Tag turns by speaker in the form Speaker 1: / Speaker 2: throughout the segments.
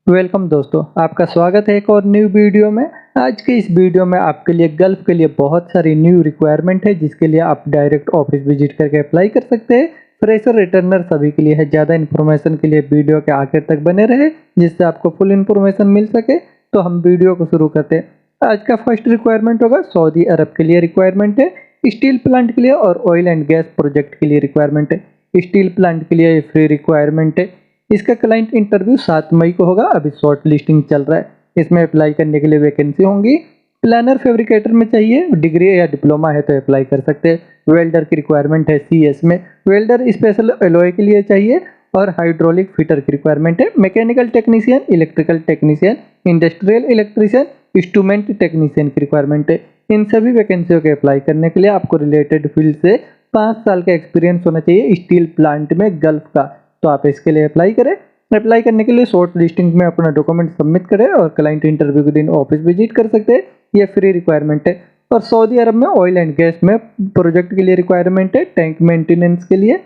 Speaker 1: Welcome दोस्तों, आपका स्वागत है एक और न्यू वीडियो में। आज के इस वीडियो में आपके लिए गल्फ के लिए बहुत सारी न्यू रिक्वायरमेंट है जिसके लिए आप डायरेक्ट ऑफिस विजिट करके अप्लाई कर सकते हैं। फ्रेशर रिटर्नर सभी के लिए है। ज़्यादा इन्फॉर्मेशन के लिए वीडियो के आखिर तक बने रहे जिससे आपको फुल इन्फॉर्मेशन मिल सके। तो हम वीडियो को शुरू करते हैं। आज का फर्स्ट रिक्वायरमेंट होगा सऊदी अरब के लिए रिक्वायरमेंट है। स्टील प्लांट के लिए और ऑयल एंड गैस प्रोजेक्ट के लिए रिक्वायरमेंट है। स्टील प्लांट के लिए फ्री रिक्वायरमेंट है। इसका क्लाइंट इंटरव्यू 7 मई को होगा। अभी शॉर्ट लिस्टिंग चल रहा है। इसमें अप्लाई करने के लिए वैकेंसी होंगी। प्लानर फैब्रिकेटर में चाहिए, डिग्री या डिप्लोमा है तो अप्लाई कर सकते हैं। वेल्डर की रिक्वायरमेंट है सीएस में। वेल्डर स्पेशल एलॉय के लिए चाहिए और हाइड्रोलिक फिटर की रिक्वायरमेंट है। Mechanical technician, electrical technician, industrial electrician, instrument technician की रिक्वायरमेंट है। इन सभी वैकेंसियों के अप्लाई करने के लिए आपको रिलेटेड फील्ड से 5 साल का एक्सपीरियंस होना चाहिए स्टील प्लांट में गल्फ का। तो आप इसके लिए अप्लाई करें। अप्लाई करने के लिए शॉर्ट लिस्टिंग में अपना डॉक्यूमेंट सबमिट करें और क्लाइंट इंटरव्यू के दिन ऑफिस विजिट कर सकते हैं। ये फ्री रिक्वायरमेंट है। और सऊदी अरब में ऑयल एंड गैस में प्रोजेक्ट के लिए रिक्वायरमेंट है। टैंक मेंटेनेंस के लिए,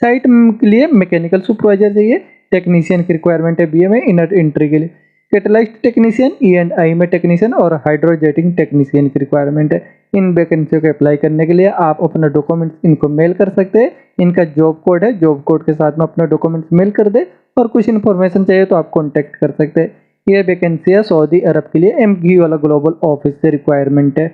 Speaker 1: साइट के लिए मैकेनिकल सुपरवाइजर चाहिए। टेक्नीशियन की रिक्वायरमेंट है बीए में। इनर एंट्री के लिए कैटलाइस्ट टेक्नीशियन, ई&आई में टेक्नीशियन और हाइड्रोजेटिंग टेक्नीशियन की रिक्वायरमेंट है। इन वैकेंसियों के अप्लाई करने के लिए आप अपना डॉक्यूमेंट्स इनको मेल कर सकते हैं। इनका जॉब कोड है, जॉब कोड के साथ में अपना डॉक्यूमेंट्स मेल कर दे और कुछ इन्फॉर्मेशन चाहिए तो आप कॉन्टैक्ट कर सकते हैं। ये वैकेंसी है सऊदी अरब के लिए एमगी वाला ग्लोबल ऑफिस से रिक्वायरमेंट है।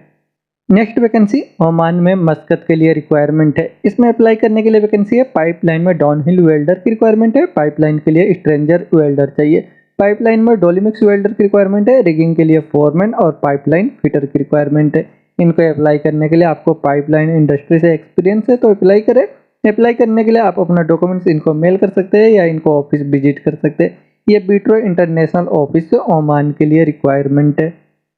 Speaker 1: नेक्स्ट वैकेंसी ओमान में मस्कत के लिए रिक्वायरमेंट है। इसमें अप्लाई करने के लिए वैकेंसी है पाइपलाइन में डाउनहिल वेल्डर की रिक्वायरमेंट है। पाइपलाइन के लिए स्ट्रेंजर वेल्डर चाहिए। पाइपलाइन में डोलिमिक्स वेल्डर की रिक्वायरमेंट है। रिगिंग के लिए फोरमैन और पाइपलाइन फिटर की रिक्वायरमेंट है। इनको अप्लाई करने के लिए आपको पाइपलाइन इंडस्ट्री से एक्सपीरियंस है तो अप्लाई करें। अप्लाई करने के लिए आप अपना डॉक्यूमेंट्स इनको मेल कर सकते हैं या इनको ऑफिस विजिट कर सकते हैं। ये बीट्रो इंटरनेशनल ऑफिस से ओमान के लिए रिक्वायरमेंट है।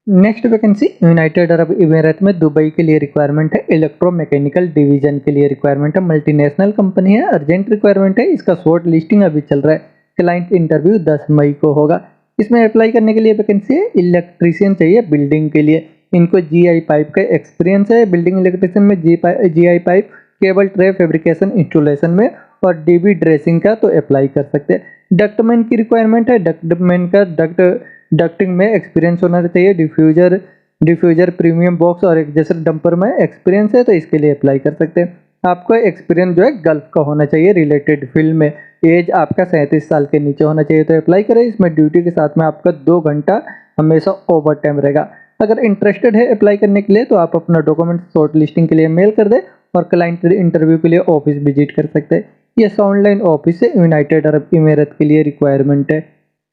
Speaker 1: Next vacancy United Arab emirate में दुबई के लिए रिक्वायरमेंट है। इलेक्ट्रोमैकेनिकल डिवीजन के लिए रिक्वायरमेंट है। मल्टीनेशनल कंपनी है। अर्जेंट रिक्वायरमेंट है। इसका शॉर्ट लिस्टिंग अभी चल रहा है। क्लाइंट इंटरव्यू 10 मई को होगा। इसमें अप्लाई करने के लिए वैकेंसी है इलेक्ट्रीशियन चाहिए बिल्डिंग के लिए। इनको जीआई पाइप का एक्सपीरियंस है। बिल्डिंग इलेक्ट्रीशियन में GI pipe, cable tray fabrication installation में और डीबी ड्रेसिंग का तो अप्लाई कर सकते हैं। डक्टमैन की रिक्वायरमेंट है। डक्टमैन का डक्टिंग में एक्सपीरियंस होना चाहिए। डिफ्यूजर प्रीमियम बॉक्स और एग्जॉस्ट डंपर में एक्सपीरियंस है तो इसके लिए अप्लाई कर सकते हैं। आपका एक्सपीरियंस जो है गल्फ का होना चाहिए रिलेटेड फील्ड में। एज आपका 37 साल के नीचे होना चाहिए तो अप्लाई करें। इसमें ड्यूटी के साथ में आपका 2 घंटा हमेशा ओवर टाइम रहेगा। अगर इंटरेस्टेड है अप्लाई करने के लिए तो आप अपना डॉक्यूमेंट शॉर्ट लिस्टिंग के लिए मेल कर दें और क्लाइंट इंटरव्यू के लिए ऑफिस विजिट कर सकते हैं। ये ऑनलाइन ऑफिस से यूनाइटेड अरब इमिरेट के लिए रिक्वायरमेंट है।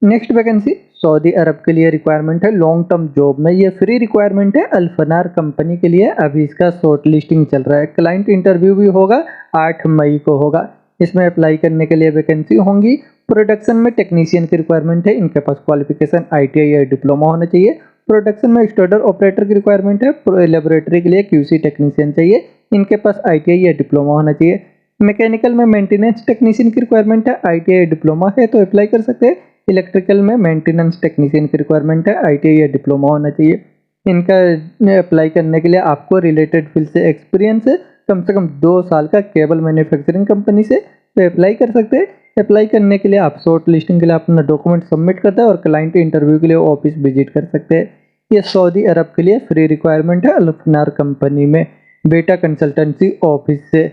Speaker 1: नेक्स्ट वैकेंसी सऊदी अरब के लिए रिक्वायरमेंट है लॉन्ग टर्म जॉब में। ये फ्री रिक्वायरमेंट है अल्फनार कंपनी के लिए। अभी इसका शॉर्ट लिस्टिंग चल रहा है। क्लाइंट इंटरव्यू भी होगा 8 मई को होगा। इसमें अप्लाई करने के लिए वैकेंसी होंगी। प्रोडक्शन में टेक्नीशियन की रिक्वायरमेंट है। इनके पास क्वालिफिकेशन आईटीआई या डिप्लोमा होना चाहिए। प्रोडक्शन में एक्सट्रूडर ऑपरेटर की रिक्वायरमेंट है। लेबोरेटरी के लिए क्यूसी टेक्नीशियन चाहिए। इनके पास आईटीआई या डिप्लोमा होना चाहिए। मैकेनिकल में मेंटेनेंस टेक्नीशियन की रिक्वायरमेंट है। आईटीआई डिप्लोमा है तो अप्लाई कर सकते हैं। इलेक्ट्रिकल में मेंटेनेंस टेक्नीशियन की रिक्वायरमेंट है। आईटीआई या डिप्लोमा होना चाहिए। इनका अप्लाई करने के लिए आपको रिलेटेड फील्ड से एक्सपीरियंस है कम से कम 2 साल का केबल मैन्युफैक्चरिंग कंपनी से तो अप्लाई कर सकते हैं। अप्लाई करने के लिए आप शॉर्ट लिस्टिंग के लिए अपना डॉक्यूमेंट सबमिट करते हैं और क्लाइंट इंटरव्यू के लिए ऑफिस विजिट कर सकते हैं। ये सऊदी अरब के लिए फ्री रिक्वायरमेंट है अल्फनार कंपनी में बेटा कंसल्टेंसी ऑफिस से।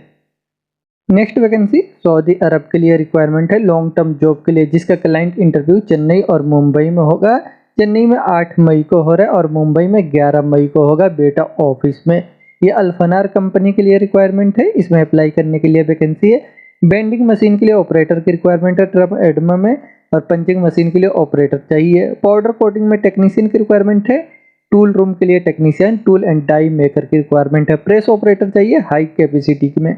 Speaker 1: नेक्स्ट वैकेंसी सऊदी अरब के लिए रिक्वायरमेंट है लॉन्ग टर्म जॉब के लिए जिसका क्लाइंट इंटरव्यू चेन्नई और मुंबई में होगा। चेन्नई में 8 मई को हो रहा है और मुंबई में 11 मई को होगा बेटा ऑफिस में। ये अल्फनार कंपनी के लिए रिक्वायरमेंट है। इसमें अप्लाई करने के लिए वैकेंसी है बेंडिंग मशीन के लिए ऑपरेटर की रिक्वायरमेंट है ट्रम एडमा में और पंचिंग मशीन के लिए ऑपरेटर चाहिए। पाउडर कोटिंग में टेक्नीशियन की रिक्वायरमेंट है। टूल रूम के लिए technician, tool and die maker की रिक्वायरमेंट है। प्रेस ऑपरेटर चाहिए हाई कैपेसिटी में।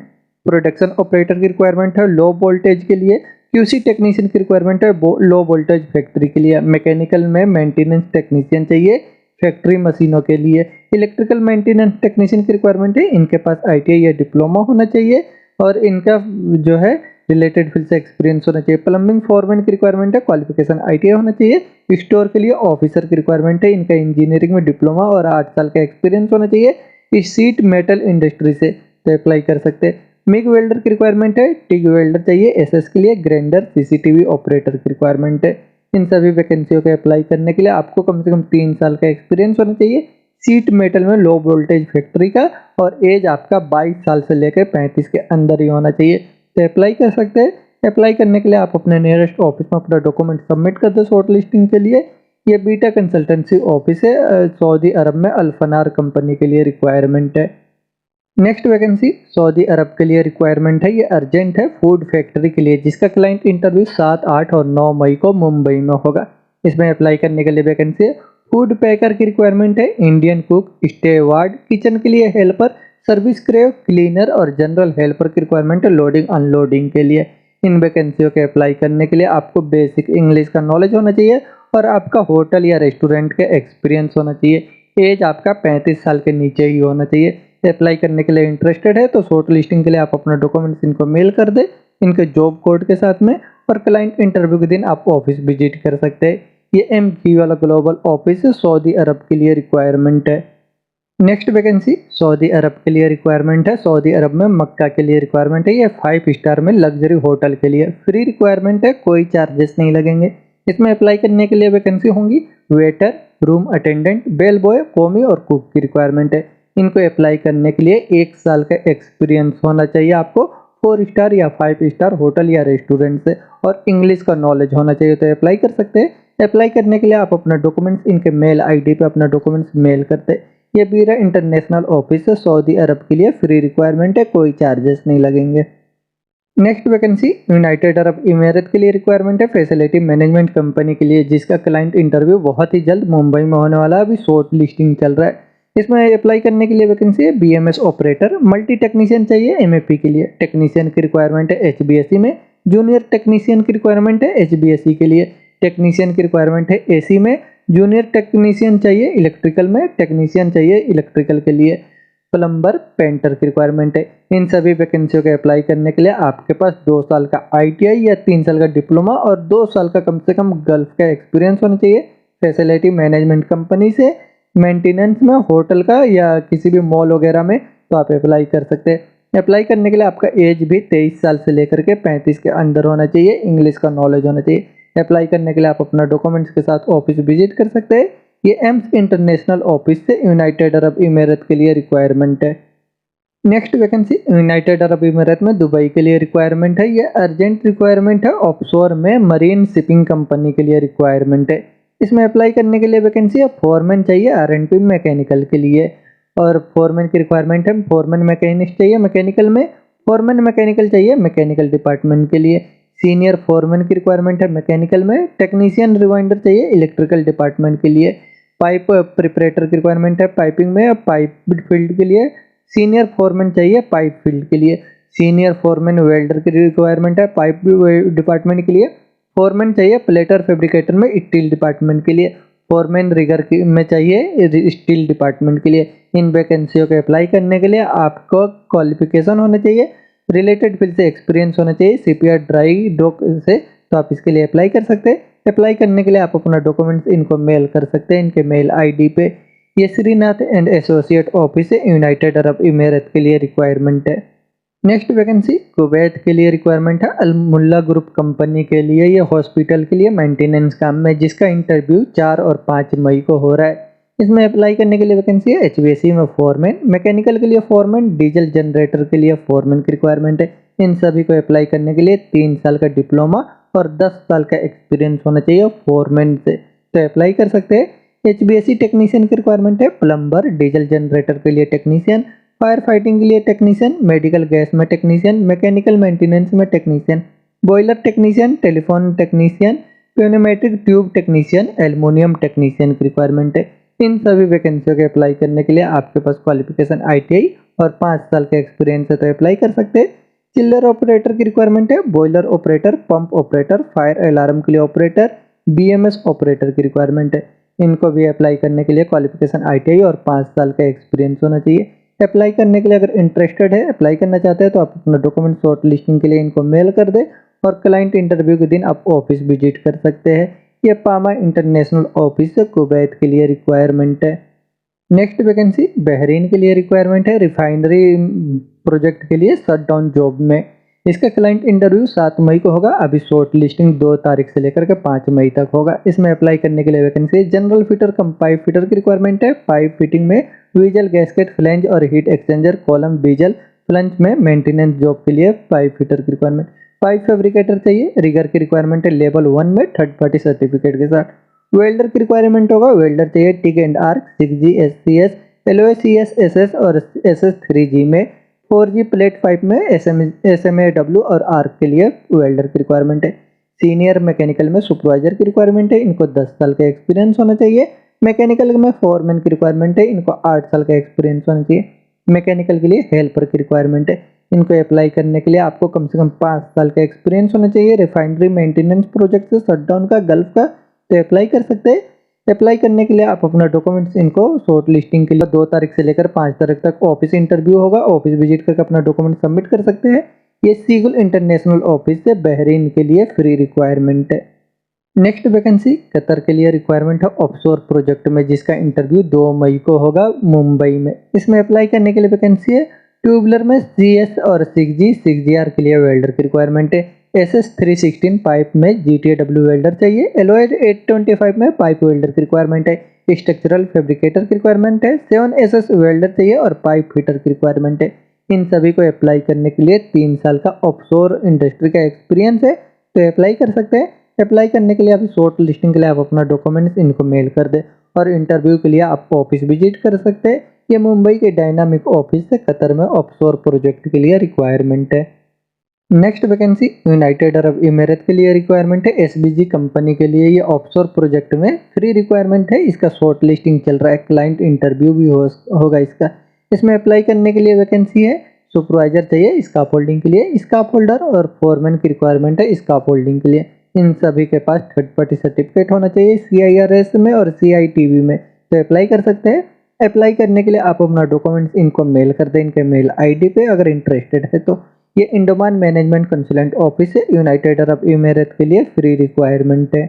Speaker 1: प्रोडक्शन ऑपरेटर की रिक्वायरमेंट है लो वोल्टेज के लिए। क्यूसी टेक्नीशियन की रिक्वायरमेंट है लो वोल्टेज फैक्ट्री के लिए। मैकेनिकल में मेंटेनेंस टेक्नीशियन चाहिए फैक्ट्री मशीनों के लिए। इलेक्ट्रिकल मेंटेनेंस टेक्नीशियन की रिक्वायरमेंट है। इनके पास आईटीआई या डिप्लोमा होना चाहिए और इनका जो है रिलेटेड फील्ड से एक्सपीरियंस होना चाहिए। प्लम्बिंग फॉरमैन की रिक्वायरमेंट है। क्वालिफिकेशन आईटीआई होना चाहिए। स्टोर के लिए ऑफिसर की रिक्वायरमेंट है। इनका इंजीनियरिंग में डिप्लोमा और 8 साल का एक्सपीरियंस होना चाहिए। इस सीट मेटल इंडस्ट्री से तो अप्लाई कर सकते हैं। मिग वेल्डर की रिक्वायरमेंट है। टिग वेल्डर चाहिए एसएस के लिए। ग्राइंडर सीसीटीवी ऑपरेटर की रिक्वायरमेंट है। इन सभी वैकेंसियों के अप्लाई करने के लिए आपको कम से कम 3 साल का एक्सपीरियंस होना चाहिए, सीट मेटल में लो वोल्टेज फैक्ट्री का, और एज आपका 22 साल से लेकर 35 के अंदर ही होना चाहिए। तो अप्लाई कर सकते हैं। अप्लाई करने के लिए आप अपने नियरेस्ट ऑफिस में अपना डॉक्यूमेंट सबमिट कर दो शॉर्ट लिस्टिंग के लिए। ये बीटा कंसल्टेंसी ऑफिस है, सऊदी अरब में अल्फनार कंपनी के लिए रिक्वायरमेंट है। नेक्स्ट वैकेंसी सऊदी अरब के लिए रिक्वायरमेंट है, ये अर्जेंट है, फूड फैक्ट्री के लिए, जिसका क्लाइंट इंटरव्यू 7, 8 और 9 मई को मुंबई में होगा। इसमें अप्लाई करने के लिए वैकेंसी है। फूड पैकर की रिक्वायरमेंट है, इंडियन कुक, स्टेवार्ड, किचन के लिए हेल्पर, सर्विस क्रेव, क्लीनर और जनरल हेल्पर की रिक्वायरमेंट है लोडिंग अनलोडिंग के लिए। इन वैकेंसियों के अप्लाई करने के लिए आपको बेसिक इंग्लिश का नॉलेज होना चाहिए और आपका होटल या रेस्टोरेंट का एक्सपीरियंस होना चाहिए। एज आपका 35 साल के नीचे ही होना चाहिए। अप्लाई करने के लिए इंटरेस्टेड है तो शॉर्ट लिस्टिंग के लिए आप अपना डॉक्यूमेंट्स इनको मेल कर दे इनके जॉब कोड के साथ में, और क्लाइंट इंटरव्यू के दिन आप ऑफिस विजिट कर सकते हैं। ये एमजी वाला ग्लोबल ऑफिस सऊदी अरब के लिए रिक्वायरमेंट है। नेक्स्ट वैकेंसी सऊदी अरब के लिए रिक्वायरमेंट है, सऊदी अरब में मक्का के लिए रिक्वायरमेंट है। ये 5 स्टार में लग्जरी होटल के लिए फ्री रिक्वायरमेंट है, कोई चार्जेस नहीं लगेंगे। इसमें अप्लाई करने के लिए वैकेंसी होंगी waiter, room attendant, bell boy, commis और कुक की रिक्वायरमेंट है। इनको अप्लाई करने के लिए 1 साल का एक्सपीरियंस होना चाहिए आपको 4 स्टार या 5 स्टार होटल या रेस्टोरेंट से, और इंग्लिश का नॉलेज होना चाहिए, तो अप्लाई कर सकते हैं। अप्लाई करने के लिए आप अपना डॉक्यूमेंट्स इनके मेल आईडी पे अपना डॉक्यूमेंट्स मेल करते हैं। ये बीरा इंटरनेशनल ऑफिस है, सऊदी अरब के लिए फ्री रिक्वायरमेंट है, कोई चार्जेस नहीं लगेंगे। Next vacancy United Arab emirate के लिए रिक्वायरमेंट है, फैसिलिटी मैनेजमेंट कंपनी के लिए, जिसका क्लाइंट इंटरव्यू बहुत ही जल्द मुंबई में होने वाला है। अभी शॉर्ट लिस्टिंग चल रहा है। इसमें अप्लाई करने के लिए वैकेंसी है बीएमएस ऑपरेटर, मल्टी टेक्नीशियन चाहिए एमएपी के लिए, टेक्नीशियन की रिक्वायरमेंट है एचबीएसई में, जूनियर टेक्नीशियन की रिक्वायरमेंट है एचबीएसई के लिए, टेक्नीशियन की रिक्वायरमेंट है एसी में, जूनियर टेक्नीशियन चाहिए इलेक्ट्रिकल में, टेक्नीशियन चाहिए इलेक्ट्रिकल के लिए, प्लम्बर, पेंटर की रिक्वायरमेंट है। इन सभी वैकेंसियों के अप्लाई करने के लिए आपके पास 2 साल का आईटीआई या 3 साल का डिप्लोमा और 2 साल का कम से कम गल्फ का एक्सपीरियंस होना चाहिए। फैसिलिटी मैनेजमेंट कंपनी से, मेंटेनेंस में, होटल का या किसी भी मॉल वगैरह में, तो आप अप्लाई कर सकते हैं। अप्लाई करने के लिए आपका एज भी 23 साल से लेकर के 35 के अंदर होना चाहिए, इंग्लिश का नॉलेज होना चाहिए। अप्लाई करने के लिए आप अपना डॉक्यूमेंट्स के साथ ऑफिस विजिट कर सकते हैं। ये एम्स इंटरनेशनल ऑफिस से यूनाइटेड अरब इमिरेट के लिए रिक्वायरमेंट है। Next vacancy United Arab emirate में दुबई के लिए रिक्वायरमेंट है। ये अर्जेंट रिक्वायरमेंट है, ऑफशोर में मरीन शिपिंग कंपनी के लिए रिक्वायरमेंट है। इसमें अप्लाई करने के लिए वैकेंसी है फोरमैन चाहिए आरएनपी मैकेनिकल के लिए, और फोरमैन की रिक्वायरमेंट है, फोरमैन मैकेनिस्ट चाहिए मैकेनिकल में, फोरमैन मैकेनिकल चाहिए मैकेनिकल डिपार्टमेंट के लिए, सीनियर फोरमैन की रिक्वायरमेंट है मैकेनिकल में, टेक्नीशियन रिवाइंडर चाहिए इलेक्ट्रिकल डिपार्टमेंट के लिए, पाइप प्रिपरेटर की रिक्वायरमेंट है पाइपिंग में, पाइप फील्ड के लिए, सीनियर फोरमैन चाहिए पाइप फील्ड के लिए, सीनियर फोरमैन वेल्डर की रिक्वायरमेंट है पाइप डिपार्टमेंट के लिए, फोरमैन चाहिए प्लेटर फैब्रिकेटर में स्टील डिपार्टमेंट के लिए, फोरमैन रिगर में चाहिए स्टील डिपार्टमेंट के लिए। इन वैकेंसियों के अप्लाई करने के लिए आपको क्वालिफिकेशन होना चाहिए, रिलेटेड फील्ड से एक्सपीरियंस होना चाहिए सीपीआर ड्राई डॉक से, तो आप इसके लिए अप्लाई कर सकते हैं। अप्लाई करने के लिए आप अपना डॉक्यूमेंट्स इनको मेल कर सकते हैं इनके मेल आईडी पे। ये श्रीनाथ एंड एसोसिएट ऑफिस है, यूनाइटेड अरब इमिरेट के लिए रिक्वायरमेंट है। नेक्स्ट वैकेंसी कुवैत के लिए रिक्वायरमेंट है, अल मुल्ला ग्रुप कंपनी के लिए, ये हॉस्पिटल के लिए मेंटेनेंस काम में, जिसका इंटरव्यू 4 और 5 मई को हो रहा है। इसमें अप्लाई करने के लिए वैकेंसी है एचवीएसी में फोरमैन, मैकेनिकल के लिए फोरमैन, डीजल जनरेटर के लिए फोरमैन की रिक्वायरमेंट है। इन सभी को अप्लाई करने के लिए 3 साल का डिप्लोमा और 10 साल का एक्सपीरियंस होना चाहिए फोरमैन से, तो अप्लाई कर सकते हैं। एचबीएससी टेक्नीशियन की रिक्वायरमेंट है, प्लम्बर, डीजल जनरेटर के लिए टेक्नीशियन, फायर फाइटिंग के लिए टेक्नीशियन, मेडिकल गैस में टेक्नीशियन, मैकेनिकल मेंटेनेंस में technician, boiler technician, telephone technician, pneumatic tube technician, aluminium technician की रिक्वायरमेंट है। इन सभी वैकेंसियों के अप्लाई करने के लिए आपके पास क्वालिफिकेशन आईटीआई और 5 साल का एक्सपीरियंस है, तो अप्लाई कर सकते हैं। चिल्लर ऑपरेटर की रिक्वायरमेंट है, boiler operator, pump operator, fire alarm के लिए ऑपरेटर, बीएमएस ऑपरेटर की रिक्वायरमेंट है। इनको भी अप्लाई करने के लिए क्वालिफिकेशन आईटीआई और 5 साल का एक्सपीरियंस होना चाहिए। अप्लाई करने के लिए अगर इंटरेस्टेड है, अप्लाई करना चाहते हैं, तो आप अपना डॉक्यूमेंट शॉर्ट लिस्टिंग के लिए इनको मेल कर दें और क्लाइंट इंटरव्यू के दिन आप ऑफिस विजिट कर सकते हैं। ये पामा इंटरनेशनल ऑफिस कुवैत के लिए रिक्वायरमेंट है। नेक्स्ट वैकेंसी बहरीन के लिए रिक्वायरमेंट है, रिफाइनरी प्रोजेक्ट के लिए शट डाउन जॉब में। इसका क्लाइंट इंटरव्यू 7 मई को होगा। अभी शॉर्ट लिस्टिंग 2 तारीख से लेकर के 5 मई तक होगा। इसमें अप्लाई करने के लिए वैकेंसी जनरल फिटर कम पाइप फिटर की रिक्वायरमेंट है। पाइप फिटिंग में विजल गैस्केट फ्लैंज और हीट एक्सचेंजर कॉलम बीजल फ्लंज में मेंटेनेंस जॉब के लिए पाइप फिटर की रिक्वायरमेंट। पाइप फैब्रिकेटर चाहिए। रिगर की रिक्वायरमेंट है लेवल 1 में थर्ड पार्टी सर्टिफिकेट के साथ। वेल्डर की रिक्वायरमेंट होगा। वेल्डर चाहिए TIG and arc 6G SCS LOS SS और SS3G में 4G प्लेट पाइप में SMAW और आर्क के लिए वेल्डर की रिक्वायरमेंट है। सीनियर मैकेनिकल में सुपरवाइजर की रिक्वायरमेंट है। इनको 10 साल का एक्सपीरियंस होना चाहिए। मैकेनिकल में फोरमैन की रिक्वायरमेंट है। इनको 8 साल का एक्सपीरियंस होना चाहिए। मैकेनिकल के लिए हेल्पर की रिक्वायरमेंट है। इनको अप्लाई करने के लिए आपको कम से कम 5 साल का एक्सपीरियंस होना चाहिए। रिफाइनरी मेंटेनेंस प्रोजेक्ट से शटडाउन का गल्फ का तो अप्लाई कर सकते हैं। अप्लाई करने के लिए आप अपना डॉक्यूमेंट्स इनको शॉर्ट लिस्टिंग के लिए 2 तारीख से लेकर 5 तारीख तक ऑफिस इंटरव्यू होगा। ऑफिस विजिट करके अपना डॉक्यूमेंट सबमिट कर सकते हैं। ये सीगुल इंटरनेशनल ऑफिस से बहरीन के लिए फ्री रिक्वायरमेंट है। नेक्स्ट वैकेंसी कतर के लिए रिक्वायरमेंट है ऑफशोर प्रोजेक्ट में, जिसका इंटरव्यू 2 मई को होगा मुंबई में। इसमें अप्लाई करने के लिए वैकेंसी है ट्यूबलर में CS और 6G 6GR के लिए वेल्डर की रिक्वायरमेंट है। SS316 पाइप में GTAW वेल्डर चाहिए। LOA 825 में पाइप वेल्डर की रिक्वायरमेंट है। स्ट्रक्चरल फैब्रिकेटर की रिक्वायरमेंट है। 7SS वेल्डर चाहिए और पाइप फिटर की रिक्वायरमेंट है। इन सभी को अप्लाई करने के लिए 3 साल का ऑफशोर इंडस्ट्री का एक्सपीरियंस है, तो अप्लाई कर सकते हैं। अप्लाई करने के लिए आप शॉर्ट लिस्टिंग के लिए आप अपना डॉक्यूमेंट्स इनको मेल कर दें और इंटरव्यू के लिए आप ऑफिस विजिट कर सकते हैं। ये मुंबई के डायनामिक ऑफिस से कतर में ऑफशोर प्रोजेक्ट के लिए रिक्वायरमेंट है। Next vacancy United Arab emirate के लिए रिक्वायरमेंट है। SBG कंपनी के लिए ये ऑफशोर प्रोजेक्ट में फ्री रिक्वायरमेंट है। इसका शॉर्ट लिस्टिंग चल रहा है। क्लाइंट इंटरव्यू भी होगा इसका। इसमें अप्लाई करने के लिए वैकेंसी है सुपरवाइजर चाहिए स्काफोल्डिंग के लिए। स्काफोल्डर और फोरमैन की रिक्वायरमेंट है स्काफोल्डिंग के लिए। इन सभी के पास थर्ड पार्टी सर्टिफिकेट होना चाहिए CIRS में और CITV में, तो अप्लाई कर सकते हैं। अप्लाई करने के लिए आप अपना डॉक्यूमेंट्स इनको मेल कर दें इनके मेल ID पे अगर इंटरेस्टेड है तो। ये इंडोमान मैनेजमेंट कंसल्टेंट ऑफिस है यूनाइटेड अरब इमिरेट के लिए फ्री रिक्वायरमेंट है।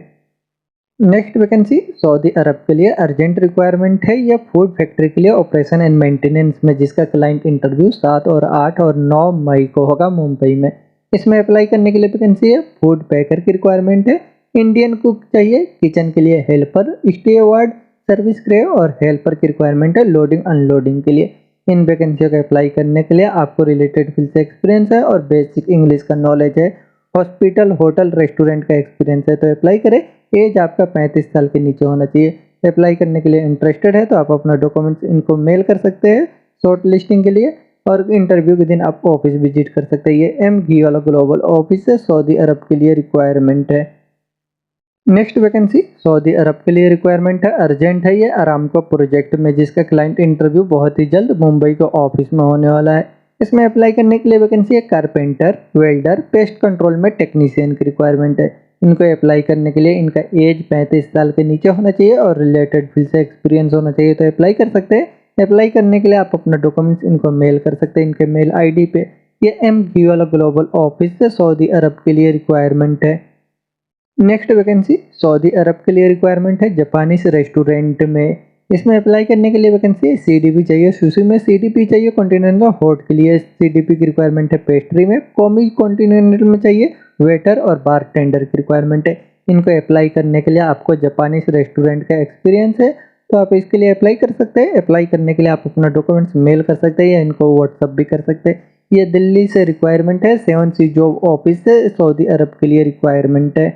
Speaker 1: नेक्स्ट वैकेंसी सऊदी अरब के लिए अर्जेंट रिक्वायरमेंट है। यह फूड फैक्ट्री के लिए ऑपरेशन एंड मेंटेनेंस में, जिसका क्लाइंट इंटरव्यू 7 और 8 और 9 मई को होगा मुंबई में। इसमें अप्लाई करने के लिए वैकेंसी है फूड पैकर की रिक्वायरमेंट है। इंडियन कुक चाहिए। किचन के लिए हेल्पर स्टीवर्ड सर्विस क्रे और हेल्पर की रिक्वायरमेंट है लोडिंग अनलोडिंग के लिए। इन वैकेंसियों को अप्लाई करने के लिए आपको रिलेटेड फील्ड से एक्सपीरियंस है और बेसिक इंग्लिश का नॉलेज है। हॉस्पिटल होटल रेस्टोरेंट का एक्सपीरियंस है, तो अप्लाई करें। एज आपका 35 साल के नीचे होना चाहिए। अप्लाई करने के लिए इंटरेस्टेड है तो आप अपना डॉक्यूमेंट्स इनको मेल कर सकते हैं शॉर्ट लिस्टिंग के लिए और इंटरव्यू के दिन आप ऑफिस विजिट कर सकते हैं। ये MG वाला ग्लोबल ऑफिस है, सऊदी अरब के लिए रिक्वायरमेंट है। नेक्स्ट वैकेंसी सऊदी अरब के लिए रिक्वायरमेंट है अर्जेंट है। ये अरामको प्रोजेक्ट में, जिसका क्लाइंट इंटरव्यू बहुत ही जल्द मुंबई के ऑफिस में होने वाला है। इसमें अप्लाई करने के लिए वैकेंसी है कारपेंटर वेल्डर पेस्ट कंट्रोल में टेक्नीशियन की रिक्वायरमेंट है। इनको अप्लाई करने के लिए इनका एज 35 साल के नीचे होना चाहिए और रिलेटेड फील्ड से एक्सपीरियंस होना चाहिए, तो अप्लाई कर सकते हैं। अप्लाई करने के लिए आप अपना डॉक्यूमेंट्स इनको मेल कर सकते हैं इनके मेल ID पे। ये MG वाला ग्लोबल ऑफिस से सऊदी अरब के लिए रिक्वायरमेंट है। नेक्स्ट वैकेंसी सऊदी अरब के लिए रिक्वायरमेंट है जापानीज रेस्टोरेंट में। इसमें अप्लाई करने के लिए वैकेंसी है CDP चाहिए। सुशी में CDP चाहिए। कॉन्टिनेंटल हॉट के लिए CDP की रिक्वायरमेंट है। पेस्ट्री में कॉमी कॉन्टिनेंटल में चाहिए वेटर और बारटेंडर की रिक्वायरमेंट है। इनको अप्लाई करने के लिए आपको जापानीज रेस्टोरेंट का एक्सपीरियंस है, तो आप इसके लिए अप्लाई कर सकते हैं। अप्लाई करने के लिए आप अपना डॉक्यूमेंट्स मेल कर सकते हैं या इनको व्हाट्सअप भी कर सकते हैं। ये दिल्ली से रिक्वायरमेंट है। 7C जॉब ऑफिस से सऊदी अरब के लिए रिक्वायरमेंट है।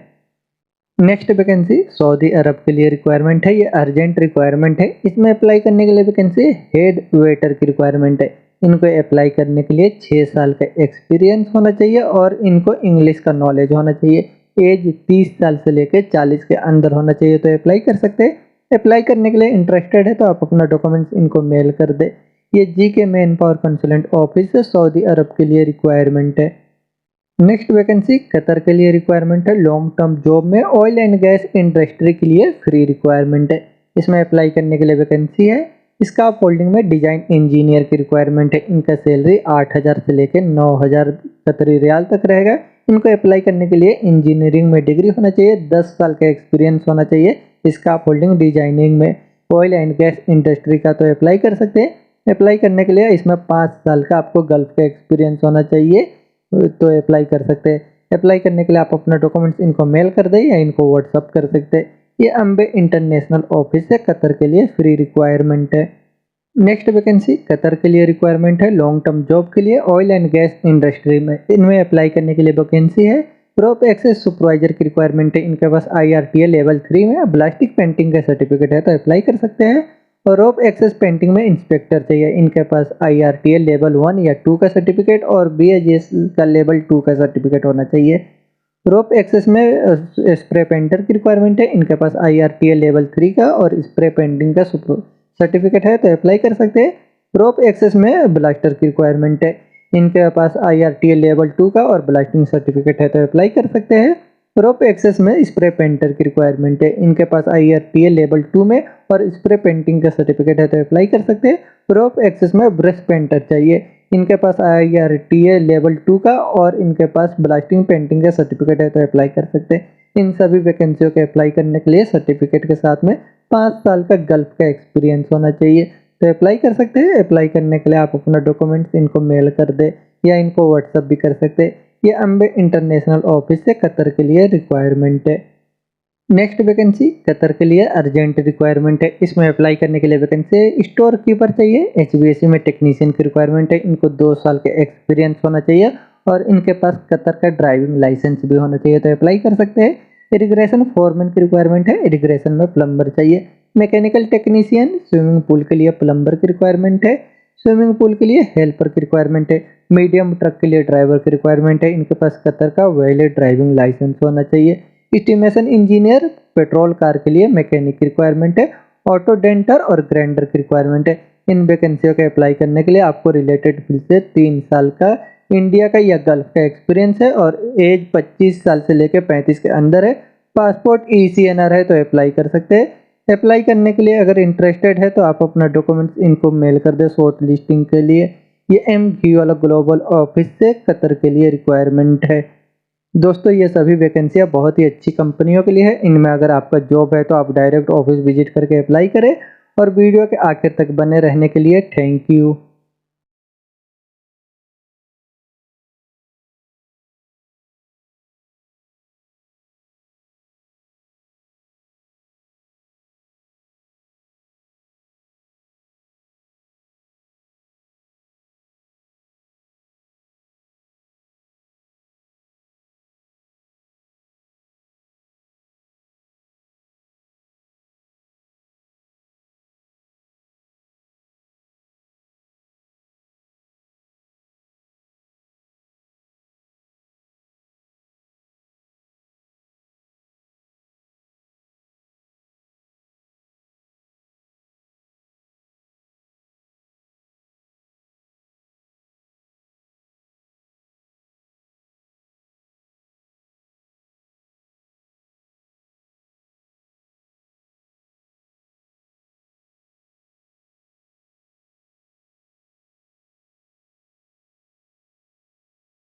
Speaker 1: नेक्स्ट वैकेंसी सऊदी अरब के लिए रिक्वायरमेंट है। ये अर्जेंट रिक्वायरमेंट है। इसमें अप्लाई करने के लिए वैकेंसी हेड वेटर की रिक्वायरमेंट है। इनको अप्लाई करने के लिए 6 साल का एक्सपीरियंस होना चाहिए और इनको इंग्लिश का नॉलेज होना चाहिए। एज 30 साल से लेकर 40 के अंदर होना चाहिए, तो अप्लाई कर सकते हैं। अप्लाई करने के लिए इंटरेस्टेड है तो आप अपना डॉक्यूमेंट्स इनको मेल कर दे। ये GK man power consultant office से सऊदी अरब के लिए रिक्वायरमेंट है। नेक्स्ट वैकेंसी कतर के लिए रिक्वायरमेंट है। लॉन्ग टर्म जॉब में ऑयल एंड गैस इंडस्ट्री के लिए फ्री रिक्वायरमेंट है। इसमें अप्लाई करने के लिए वैकेंसी है स्काफोल्डिंग में डिजाइन इंजीनियर की रिक्वायरमेंट है। इनका सैलरी 8000 से लेकर 9000 कतरी रियाल तक रहेगा। इनको अप्लाई करने के लिए इंजीनियरिंग में डिग्री होना चाहिए। 10 साल का एक्सपीरियंस होना चाहिए स्काफोल्डिंग डिजाइनिंग में। ऑयल एंड गैस इंडस्ट्री का तो अप्लाई कर सकते हैं। अप्लाई करने के लिए इसमें 5 साल का आपको गल्फ का एक्सपीरियंस होना चाहिए। तो अप्लाई कर सकते हैं। अप्लाई करने के लिए आप अपना डॉक्यूमेंट्स इनको मेल कर दें या इनको व्हाट्सअप कर सकते हैं। ये अम्बे इंटरनेशनल ऑफिस है, कतर के लिए फ्री रिक्वायरमेंट है। नेक्स्ट वैकेंसी कतर के लिए रिक्वायरमेंट है लॉन्ग टर्म जॉब के लिए ऑयल एंड गैस इंडस्ट्री में। इनमें अप्लाई करने के लिए वैकेंसी है। रोप एक्सेस सुपरवाइजर की रिक्वायरमेंट है। इनके पास IRTA लेवल 3 में प्लास्टिक पेंटिंग का सर्टिफिकेट है तो अप्लाई कर सकते हैं। और रोप एक्सेस पेंटिंग में इंस्पेक्टर चाहिए। इनके पास IRTA लेवल 1 या 2 का सर्टिफिकेट और BAGS का लेवल 2 का सर्टिफिकेट होना चाहिए। रोप एक्सेस में स्प्रे पेंटर की रिक्वायरमेंट है। इनके पास IRTA लेवल 3 का और स्प्रे पेंटिंग का सर्टिफिकेट है तो अप्लाई कर सकते हैं। रोप एक्सेस में ब्लास्टर की रिक्वायरमेंट है। इनके पास IRTA लेवल 2 का और ब्लास्टिंग सर्टिफिकेट है तो अप्लाई कर सकते हैं। रोप एक्सेस में स्प्रे पेंटर की रिक्वायरमेंट है। इनके पास IRTA लेवल 2 में और स्प्रे पेंटिंग का सर्टिफिकेट है तो अप्लाई कर सकते हैं। रोप एक्सेस में ब्रश पेंटर चाहिए। इनके पास IRTA लेवल 2 का और इनके पास ब्लास्टिंग पेंटिंग का सर्टिफिकेट है तो अप्लाई कर सकते हैं। इन सभी वैकेंसियों के अप्लाई करने के लिए सर्टिफिकेट के साथ में 5 साल का गल्फ का एक्सपीरियंस होना चाहिए तो अप्लाई कर सकते हैं। अप्लाई करने के लिए आप अपना डॉक्यूमेंट्स इनको मेल कर दे या इनको व्हाट्सअप भी कर सकते हैं। ये अम्बे इंटरनेशनल ऑफिस से कतर के लिए रिक्वायरमेंट है। नेक्स्ट वैकेंसी कतर के लिए अर्जेंट रिक्वायरमेंट है। इसमें अप्लाई करने के लिए वैकेंसी स्टोर कीपर चाहिए। HVAC में टेक्नीशियन की रिक्वायरमेंट है। इनको 2 साल के एक्सपीरियंस होना चाहिए और इनके पास कतर का ड्राइविंग लाइसेंस भी होना चाहिए तो अप्लाई कर सकते हैं। इरिगेशन फोरमैन की रिक्वायरमेंट है। इरिगेशन में प्लम्बर चाहिए। मैकेनिकल टेक्नीशियन, स्विमिंग पूल के लिए प्लम्बर की रिक्वायरमेंट है। स्विमिंग पूल के लिए हेल्पर की रिक्वायरमेंट है। मीडियम ट्रक के लिए ड्राइवर की रिक्वायरमेंट है। इनके पास कतर का वैलिड ड्राइविंग लाइसेंस होना चाहिए। एस्टिमेशन इंजीनियर, पेट्रोल कार के लिए मैकेनिक की रिक्वायरमेंट है। ऑटो डेंटर और ग्राइंडर की रिक्वायरमेंट है। इन वैकेंसियों के अप्लाई करने के लिए आपको रिलेटेड फील्ड से 3 साल का इंडिया का या गल्फ का एक्सपीरियंस है और एज 25 साल से लेकर 35 के अंदर है। पासपोर्ट ECNR है तो अप्लाई कर सकते हैं। अप्लाई करने के लिए अगर इंटरेस्टेड है तो आप अपना डॉक्यूमेंट्स इनको मेल कर दे शॉर्ट लिस्टिंग के लिए। ये MG वाला ग्लोबल ऑफिस से कतर के लिए रिक्वायरमेंट है। दोस्तों ये सभी वैकेंसियाँ बहुत ही अच्छी कंपनियों के लिए है। इनमें अगर आपका जॉब है तो आप डायरेक्ट ऑफिस विजिट करके अप्लाई करें। और वीडियो के आखिर तक बने रहने के लिए थैंक यू।